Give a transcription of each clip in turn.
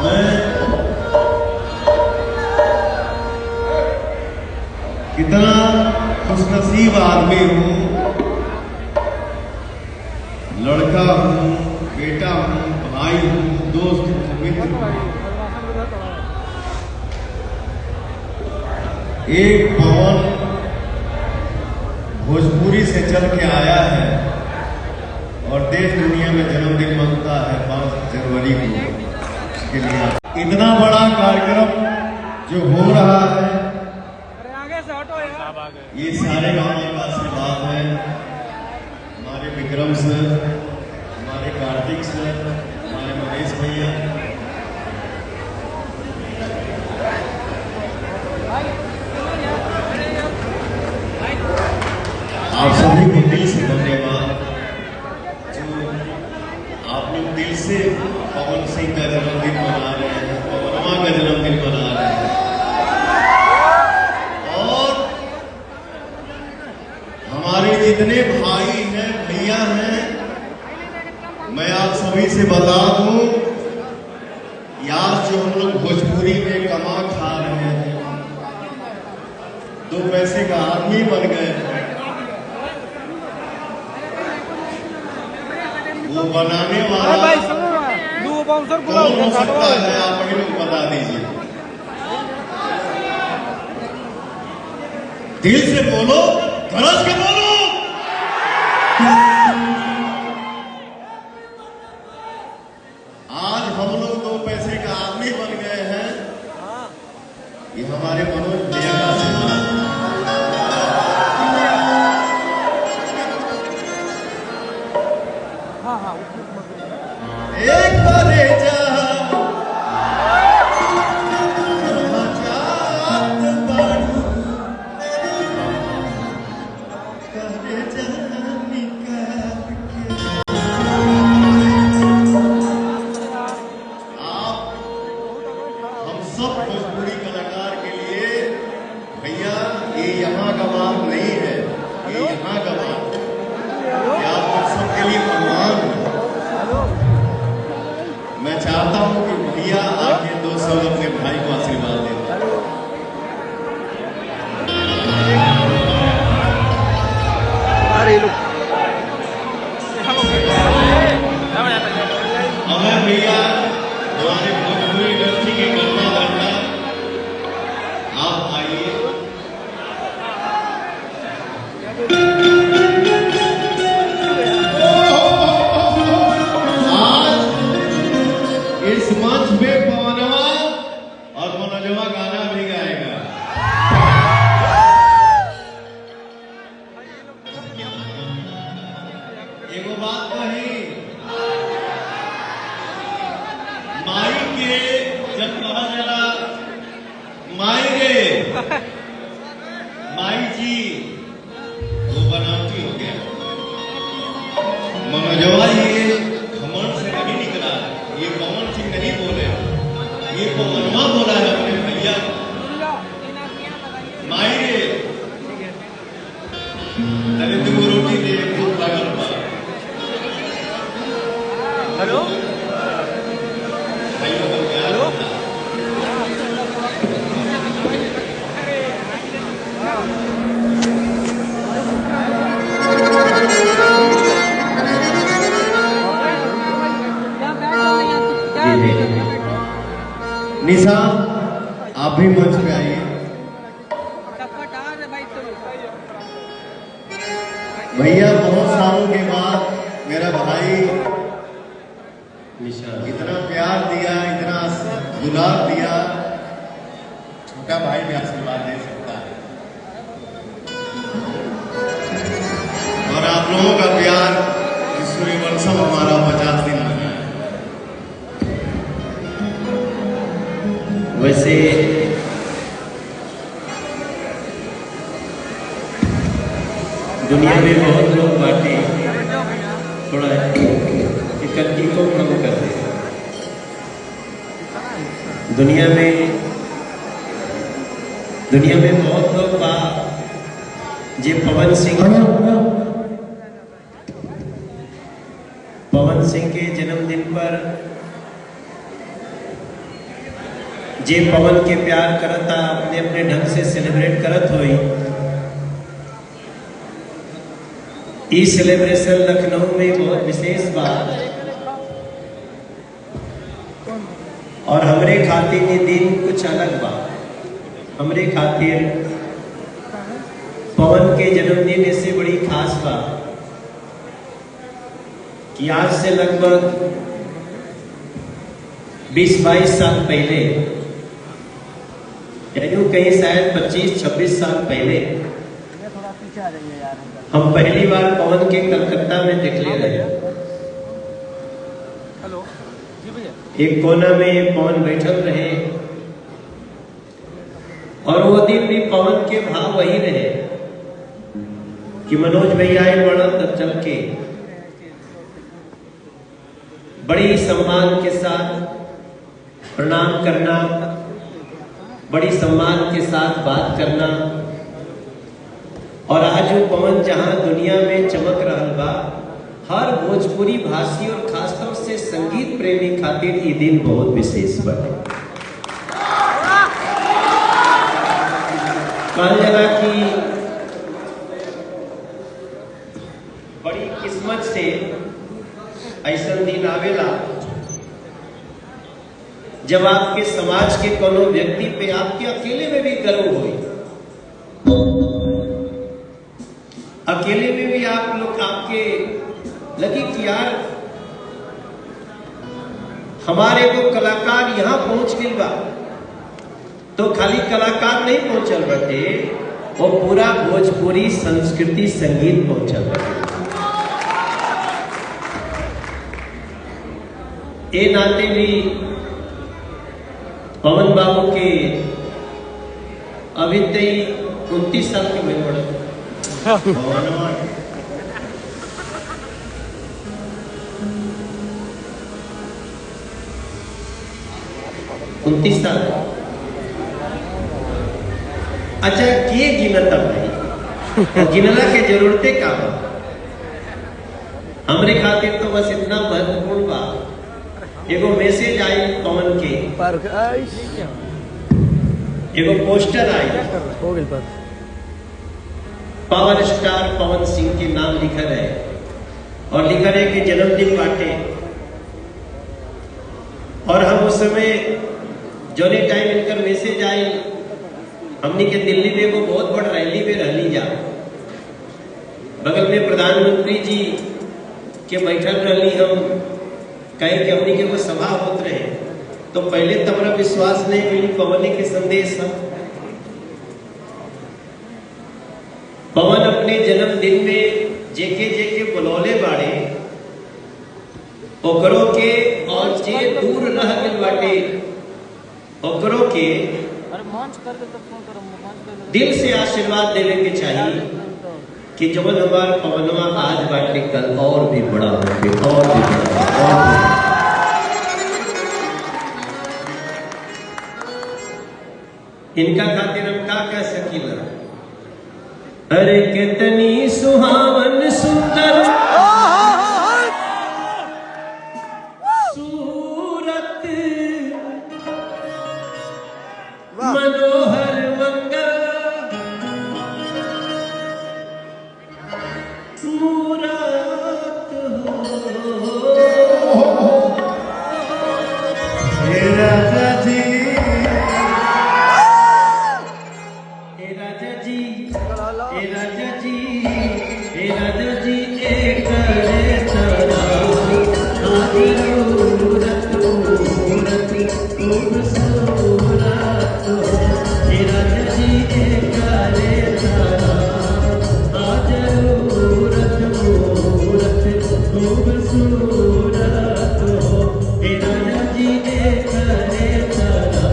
मैं कितना खुशनसीब आदमी हूँ, लड़का हूँ, बेटा हूँ, भाई हूँ, दोस्त हूँ, मित्र हूँ। एक पवन भोजपुरी से चल के आया है और देश दुनिया में जन्मदिन मनता है 5 जनवरी को। इसके लिए इतना बड़ा कार्यक्रम जो हो रहा है, ये सारे गांव का आशीर्वाद है। हमारे विक्रम सर, हमारे कार्तिक सर, हमारे मनीष भैया, आप सभी को दिल से धन्यवाद जो आप लोग दिल से पवन सिंह का जन्मदिन मना रहे हैं, पवनमा का जन्मदिन मना रहे हैं। हमारे जितने भाई हैं, भैया हैं, मैं आप सभी से बता दूं, आज जो हम लोग भोजपुरी में कमा खा रहे हैं, 2 पैसे का आदमी बन गए, वो बनाने वाला कौन हो सकता है, आप ही लोग बता दीजिए। दिल से बोलो, गरज के बोलो। आज हम लोग 2 पैसे का आदमी बन गए हैं, ये हमारे मनोज भैया का आशीर्वाद। एक बारे सब भोजपुरी कलाकार के लिए भैया ये यहाँ का बात नहीं है, ये यहाँ का बात है, आप सबके लिए भगवान है। मैं चाहता हूँ कि भैया आके 2 शब्द अपने भाई को आशीर्वाद दें। हमें भैया हमारे भोजपुरी इंडस्ट्री के गन्ना बनना, आप आइए। आज इस मंच पे पवनवा और मनोजवा गाना भी गाएगा। एगो बात कही, माई के जब कहा जरा माई रे माई जी, वो बनावटी हो गया। मनोजवा ये घमंड से नहीं निकला, ये पवन सिंह नहीं बोले, ये पवनवा बोला है अपने भैया माई रे नरेंद्र को रोटी दे, भूख लागल बा। हेलो निशा, आप भी मंच पे आइए। भैया बहुत सालों के बाद मेरा भाई निशा इतना प्यार दिया, इतना दुलार दिया, छोटा भाई भी आशीर्वाद दे सकता है। और आप लोगों का प्यार सूर्यवंशम हमारा 50 दिन लगा है। वैसे दुनिया में बहुत लोग बातें थोड़ा इकट्ठी को कम कर दे। दुनिया में बहुत लोग जे पवन सिंह के जन्मदिन पर जे पवन के प्यार करता अपने अपने ढंग से सेलिब्रेट करत हुई। ई सेलिब्रेशन लखनऊ में बहुत विशेष बात और हमरे खातिर ये दिन कुछ अलग बा। हमरे खातिर पवन के जन्मदिन ऐसे बड़ी खास बा कि आज से लगभग 20-22 साल पहले, यानी कहीं शायद 25-26 साल पहले हम पहली बार पवन के कलकत्ता में देखले रहे। एक कोना में पवन बैठल रहे और वो दिन भी पवन के भाव वही रहे कि मनोज भैया आए बड़ा तब चल के बड़ी सम्मान के साथ प्रणाम करना, बड़ी सम्मान के साथ बात करना। और आज वो पवन जहां दुनिया में चमक रहा बा, हर भोजपुरी भाषी और खासतौर से संगीत प्रेमी खातिर ये दिन बहुत विशेष बने। कहल जाला कि बड़ी किस्मत से ऐसा दिन आवेला जब आपके समाज के कोनो व्यक्ति पे आपके अकेले में भी गर्व हो, अकेले में भी आप लोग आपके लगे कि यार हमारे को कलाकार यहां पहुंच गई बा। तो खाली कलाकार नहीं पहुंचल बटे, वो पूरा भोजपुरी संस्कृति संगीत पहुंचल बटे। ए नाते भी पवन बाबू के अभी तई 29 साल के में पड़ा 29 साल। अच्छा के गिनता भाई, गिनला के जरूरते का बा? हमरे खातिर तो बस इतना महत्वपूर्ण बा, एगो मैसेज आई पवन के, एगो पोस्टर आई, पावर स्टार पवन सिंह के नाम लिखा है और लिखा है कि जन्मदिन बाटे। और हम उस समय जोने टाइम इनकर मैसेज आई, हमने के दिल्ली में वो बहुत बड़ा रैली में रहली जा, बगल में प्रधानमंत्री जी के बैठल रहली, हम कहे कि अपनी के वो सभा होत रहे। तो पहले तो हमारा विश्वास नहीं मिली पवन के संदेश है। पवन अपने जन्मदिन में जेके जेके बुलौले बाड़े ओकरो के, और जे दूर रह गइल बाटे ओकरो के दिल से आशीर्वाद देवे के चाहिए कि जब हमार पवनवा आज बाटे कल और भी बड़ा होके, और भी बड़ा। इनका खातिर हम का कह सकीला? अरे कितनी सुहावन सुंदर सूरत, मनोहर मंगल मूरत हो। हे राजा जी, हे राजा जी, हे राजा जी, हे राजा जी, एक करे सदा मूरत मूरत खूबसूरत हो। हे राजा जी, एक करे सदा मूरत मूरत खूबसूरत हो। हे राजा जी, एक करे सदा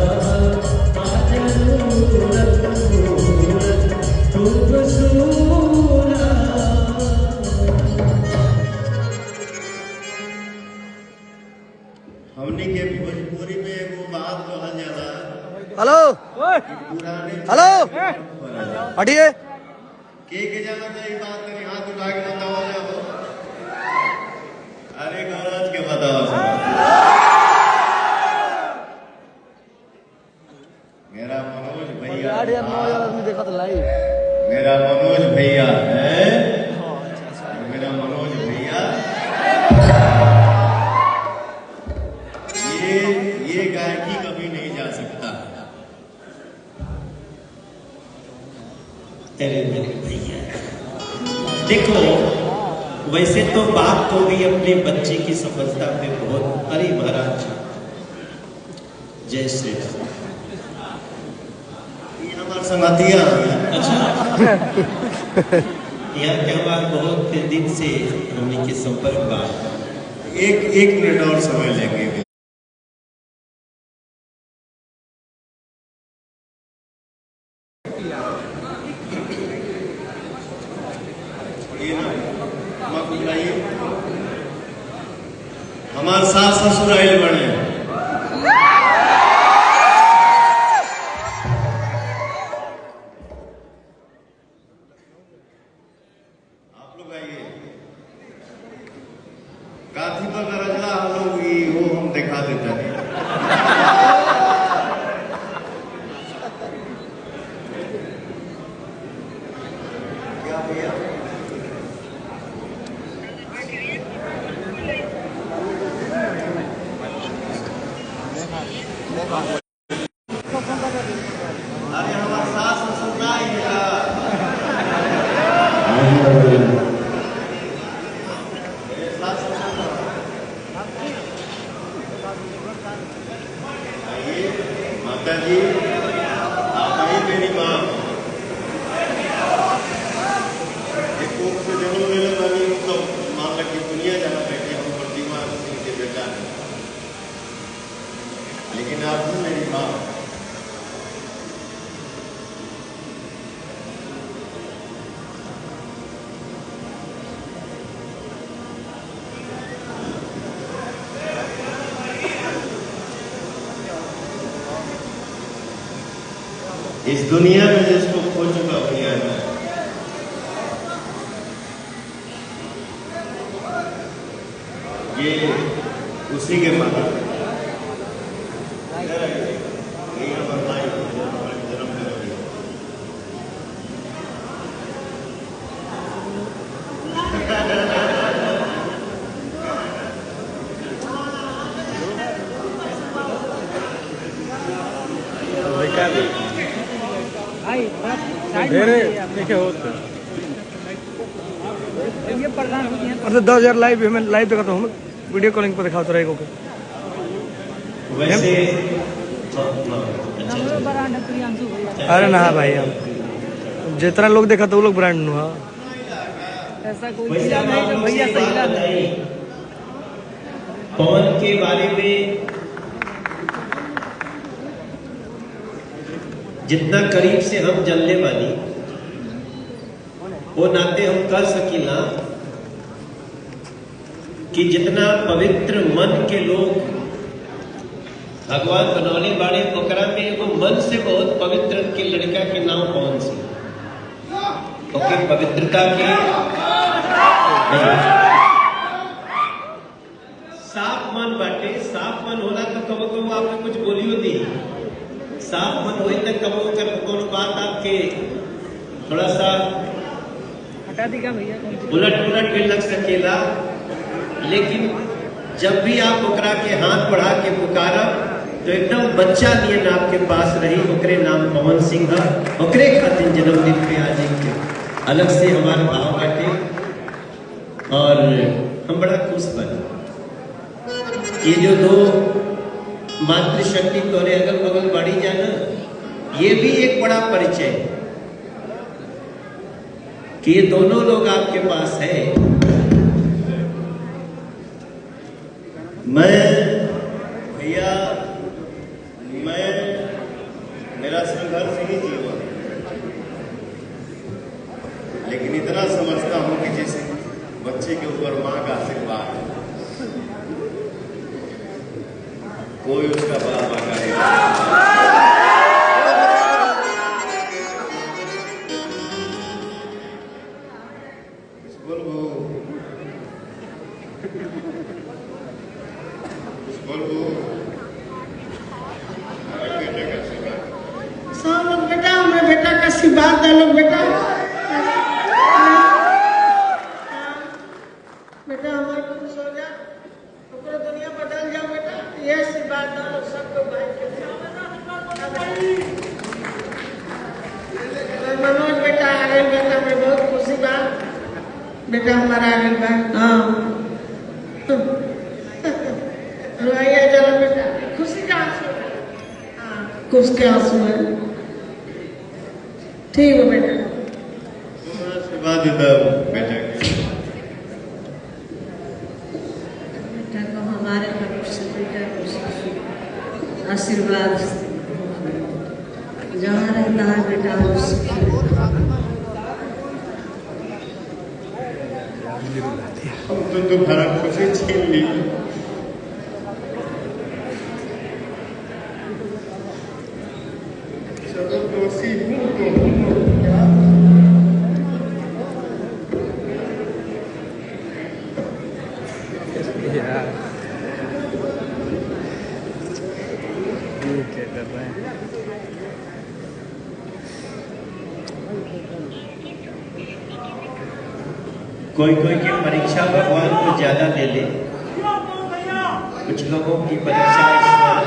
मूरत मूरत खूबसूरत। हमने के भोजपुरी में एगो बात कहल जाला, हेलो हेलो हटिए, के जाना चाहिए बात करी, हाथ उठा के बताओ जाओ। अरे गौराज के बताओ मेरा मनोज भैया है, मेरा मनोज भैया ये गायकी कभी नहीं जा सकता। अरे मेरे भैया, देखो वैसे तो बाप को भी अपने बच्चे की सफलता पे बहुत, अरे महाराज जय श्री राम। ये हमारे संगतिया अच्छा यहाँ क्या बात, बहुत दिन से हमने के संपर्क बात, एक मिनट और समय लेंगे। हमारे सास ससुर आयल बने, आप लोग आइए। काथी पर रजला हम लोग वो हम दिखा देते हैं। क्या भैया अरे हमारे सास ससुर ना आइएगा। सास ससुर आइए। माता जी आप आई, मेरी माँ एक कोप से जरूर ले लो वाली, तो मान लग की दुनिया जहाँ बैठे हम प्रतिमा सिंह के बेटा है, लेकिन आप भी मेरी माँ। इस दुनिया में जिसको खो चुका भैया है, ये उसी के माता और 10,000 लाइव हमें लाइव देखा तो हम वीडियो कॉलिंग पर दिखाते रहेगा। वैसे अरे ना भाई, हम जितना लोग देखा तो वो लोग ब्रांड नु ऐसा कोई भैया सही पवन के बारे में जितना करीब से हम जानने वाली वो नाते हम कह सकीला कि जितना पवित्र मन के लोग भगवान बनौले बाड़े, ओकरा में एगो मन से बहुत पवित्र के लड़का के नाम पवन सिंह। ओके, पवित्रता के साफ मन बाटे, साफ मन होला तो कबो कबो आपने कुछ बोलियो दी, साफ मन होई तक कबो कर कोनो बात आपके थोड़ा सा हटा देगा भैया, उलट भी लग सकेला, लेकिन जब भी आप ओकरा के हाथ बढ़ा के पुकारब तो एकदम बच्चा नियन आपके पास रही। ओकरे नाम पवन सिंह है, ओकरे खातिर जन्मदिन पे आज एक अलग से हमारे भाव बाटे और हम बड़ा खुश बने। ये जो दो मातृशक्ति तोरे अगल बगल बढ़ी जाना, ये भी एक बड़ा परिचय कि ये दोनों लोग आपके पास है। मैं भैया, मैं मेरा संघर्ष ही जीवन, लेकिन इतना समझता हूं कि जिस बच्चे के ऊपर मां का आशीर्वाद है, कोई उसका बाप करेगा। सब लोग बेटा, हमारे बेटा का आशीर्वाद दे लो बेटा। ये आशीर्वाद दो सबको भाई के। मनोज बेटा आ गए, बेटा में बहुत खुशी बा, बेटा हमारा आ गए बा। हाँ रोइया चलो बेटा, खुशी का आंसू है। हाँ खुश के आंसू है। ठीक है बेटा, आशीर्वाद देता हूँ बेटा के। बेटा को हमारे तरफ से बेटा को आशीर्वाद जहाँ रहता है बेटा उससे तो तुम्हारा खुशी छीन ली। चलो दोषी हूँ तो हूँ क्या। यार ये क्या कर रहे हैं? कोई कोई की परीक्षा भगवान को ज्यादा दे ले, कुछ लोगों की परीक्षा ईश्वर।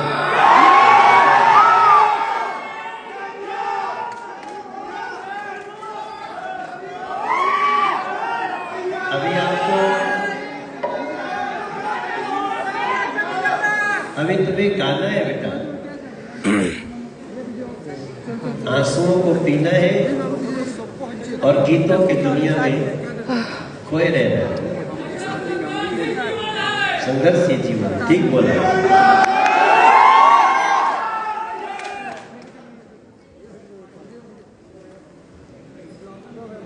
अभी तुम्हें गाना है बेटा, आंसुओं को पीना है और गीतों की दुनिया में खोए रहना है। संघर्ष ही जीवन। ठीक बोला।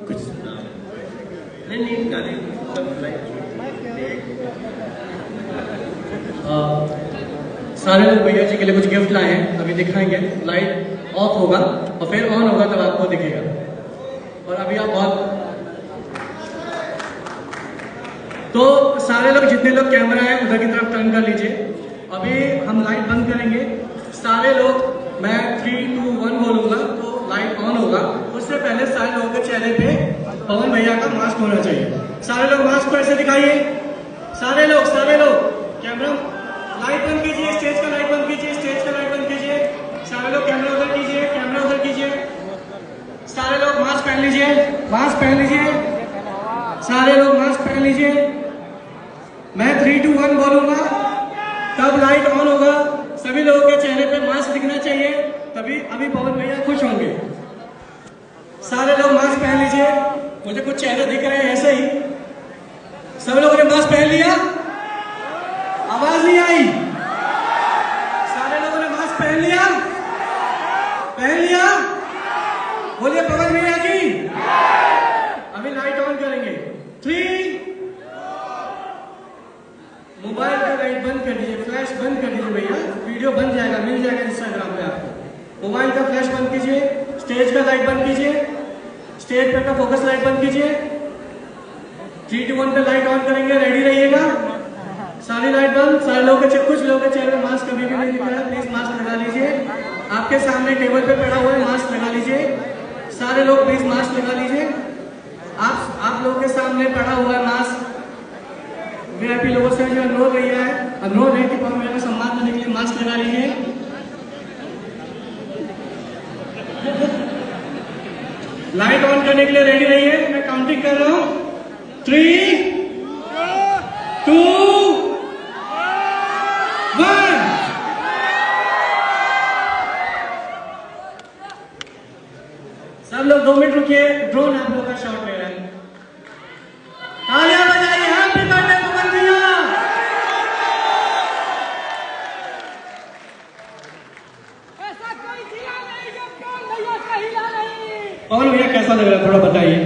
कुछ नहीं गाने सारे लोग भैया जी के लिए कुछ गिफ्ट लाए हैं, अभी दिखाएंगे। लाइट ऑफ होगा और फिर ऑन होगा तब आपको दिखेगा। और अभी आप बहुत तो सारे लोग जितने लोग कैमरा है उधर की तरफ टर्न कर लीजिए। अभी हम लाइट बंद करेंगे, सारे लोग मैं 3, 2, 1 बोलूंगा तो लाइट ऑन होगा। उससे पहले सारे लोगों के चेहरे पे पवन भैया का मास्क होना चाहिए। सारे लोग मास्क को ऐसे दिखाइए। सारे लोग कैमरा लाइट बंद कीजिए, स्टेज का लाइट बंद कीजिए, स्टेज का लाइट बंद कीजिए। सारे लोग कैमरा उधर कीजिए, कैमरा उधर कीजिए। सारे लोग मास्क पहन लीजिए, मास्क पहन लीजिए। सारे लोग मास्क पहन लीजिए। मैं 3, 2, 1 बोलूंगा तब लाइट ऑन होगा। सभी लोगों के चेहरे पे मास्क दिखना चाहिए, तभी अभी पवन भैया खुश होंगे। सारे लोग मास्क पहन लीजिए। मुझे कुछ चेहरे दिख रहे हैं ऐसे ही। सभी लोगों ने मास्क पहन लिया? आवाज नहीं आई। सारे लोगों ने मास्क पहन लिया? पहन लिया? बोलिए पवन भैया की। अभी लाइट ऑन करेंगे। 3, मोबाइल का लाइट बंद कर दीजिए, फ्लैश बंद कर दीजिए भैया, वीडियो बन जाएगा, मिल जाएगा इंस्टाग्राम पे आपको। मोबाइल का फ्लैश बंद कीजिए, स्टेज का लाइट बंद कीजिए, स्टेज पे का फोकस लाइट बंद कीजिए। 3, 2, 1 पे लाइट ऑन करेंगे, रेडी रहिएगा। सारी लाइट बंद। सारे लोगों के कुछ लोगों के चेहरे में मास्क कभी भी नहीं दिख रहा है, प्लीज मास्क लगा लीजिए। आपके सामने टेबल पे पड़ा हुआ है, मास्क लगा लीजिए। सारे लोग प्लीज मास्क लगा लीजिए। आप लोगों के सामने पड़ा हुआ है मास्क। वीआईपी लोगों से जो अनुरोध है कि पवन भैया का सम्मान करने के लिए मास्क लगा लीजिए। लाइट ऑन करने के लिए रेडी रहिए। मैं काउंटिंग कर रहा हूं। 3, 2, 1। सब लोग 2 मिनट रुकिए, ड्रोन आप लोग का शॉट ले रहा है। तालियां बजाइए, हैप्पी बर्थडे पवन भैया। ऐसा कोई जिला नहीं जो पवन भैया का हिला नहीं। पवन भैया कैसा लग रहा है थोड़ा बताइए।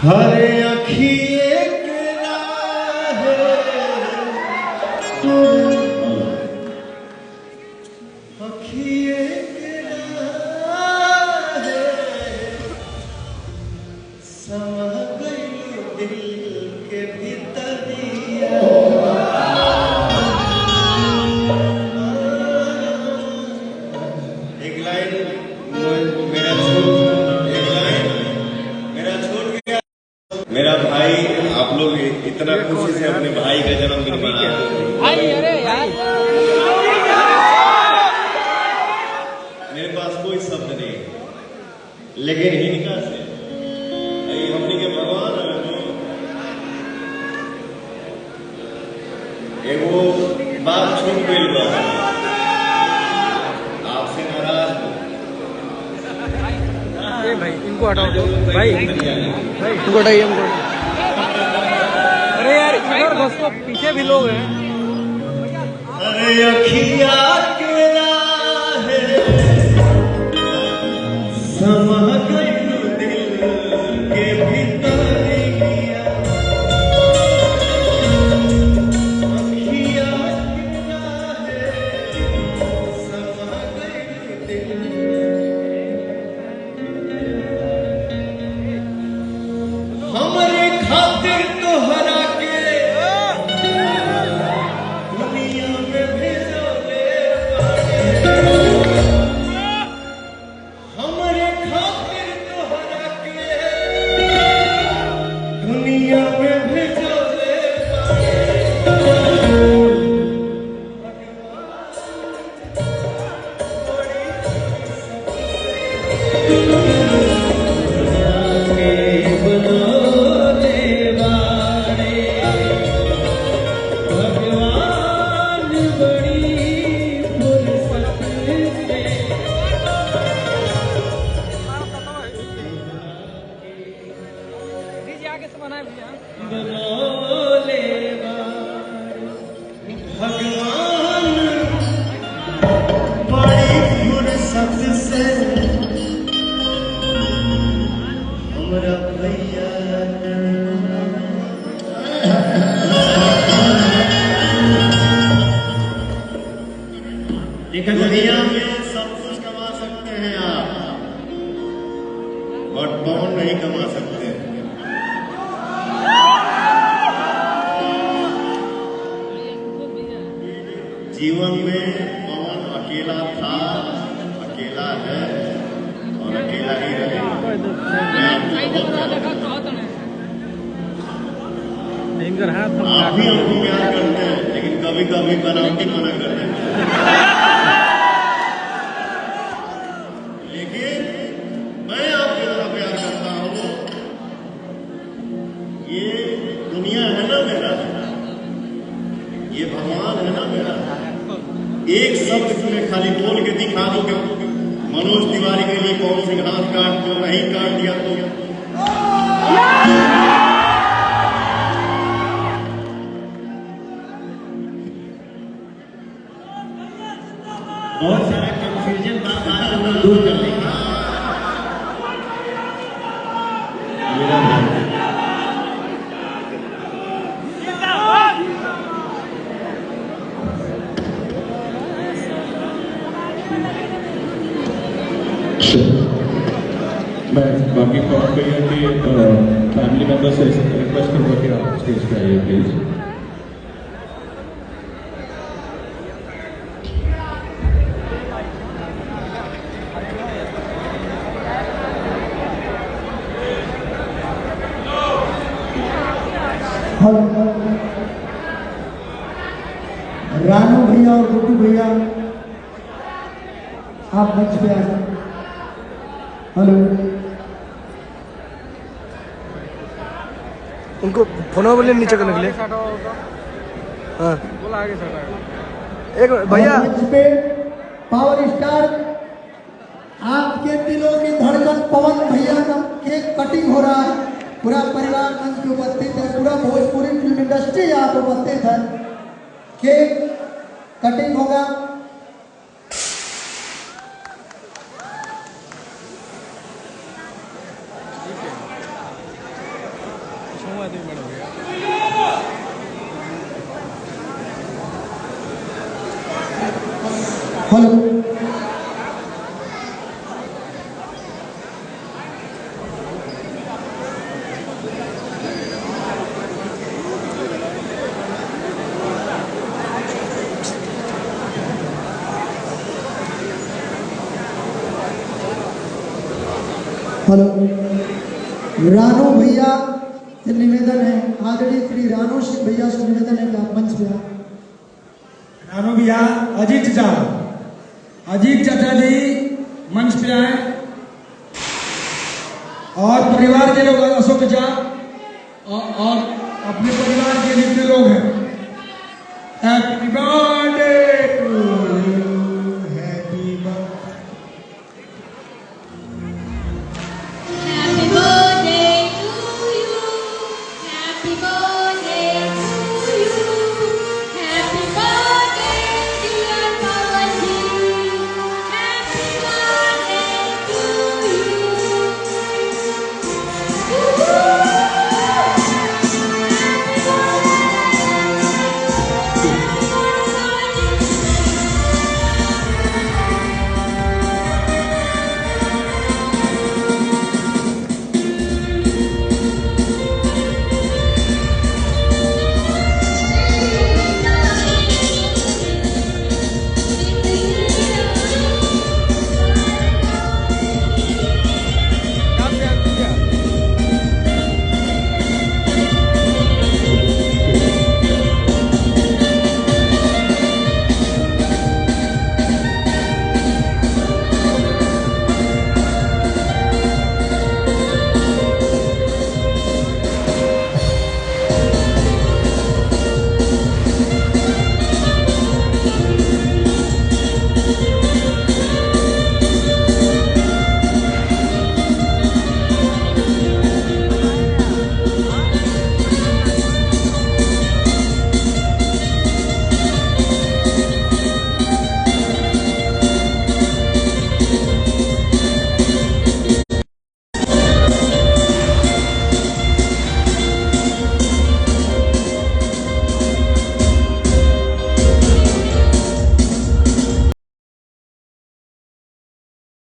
हरे अखिए के राहे अखिए के राहे समा गई दिल के भीतरिया। एक लाइन मेरा छूट गया। मेरा भाई, आप लोग इतना खुशी से अपने भाई का जन्मदिन मना। भाई अरे यार मेरे पास कोई शब्द नहीं, लेकिन इनका से हमने के भगवान एगो बात छूट गई बा, आपसे नाराज हूं। भाई इनको हटाओ भाई, इनको हटाइए हमको। अरे यार इधर घुसो, पीछे भी लोग हैं। अरे अखिया के राहे समा गई दिल के भीतर गया, अखिया के राहे समा गई दिल। हमरे खातिर तोहरा के दुनिया में भेजोले बाड़े, हमरे खातिर तोहरा के दुनिया में भेजोले डीजे आगे से बनाए भैया। भगवान बड़ी फुर्सत से हमरा भैया दुनिया में सब कुछ कमा सकते हैं आप, बट पवन नहीं कमा सकते। जीवन में पवन अकेला था, अकेला है और अकेला ही रहेगा। इनका हाथ आप भी हमको प्यार करते हैं, लेकिन कभी कभी बनावटी मना करते हैं। लेकिन मैं आपके तरह प्यार करता हूँ। ये दुनिया है ना मेरा, ये भगवान है ना मेरा। एक शब्द में खाली बोल के दिखा दो कि मनोज तिवारी के लिए कौन से हाथ काट दो, नहीं काट दिया तो बहुत सारा कंफ्यूजन बात आ रहा है, दूर कर लेंगे। मेरा भाई मैं बाकी पवन भैया के फैमिली मेंबर से रिक्वेस्ट करूँगा कि आप स्टेज पे आइए प्लीज। रानू भैया और गुड्डू भैया आप मंच पे आ जाए। हेलो, उनको फोन बोले नीचे करने के लिए। हाँ बोला आगे से एक भैया, मंच पे पावर स्टार आपके दिलों की धड़कन पवन भैया का केक कटिंग हो रहा है। पूरा परिवार मंच पे उपस्थित है, पूरा भोजपुरी फिल्म इंडस्ट्री यहाँ पे उपस्थित है। केक कटिंग होगा। हेलो, हेलो, रानू भैया से निवेदन है, आदरणीय श्री राणो सिंह भैया से निवेदन है कि आप मंच पे आए। राणो भैया, अजीत चाचा जी मंच पे आए और परिवार के लोग, अशोक चाचा और अपने परिवार के जितने लोग हैं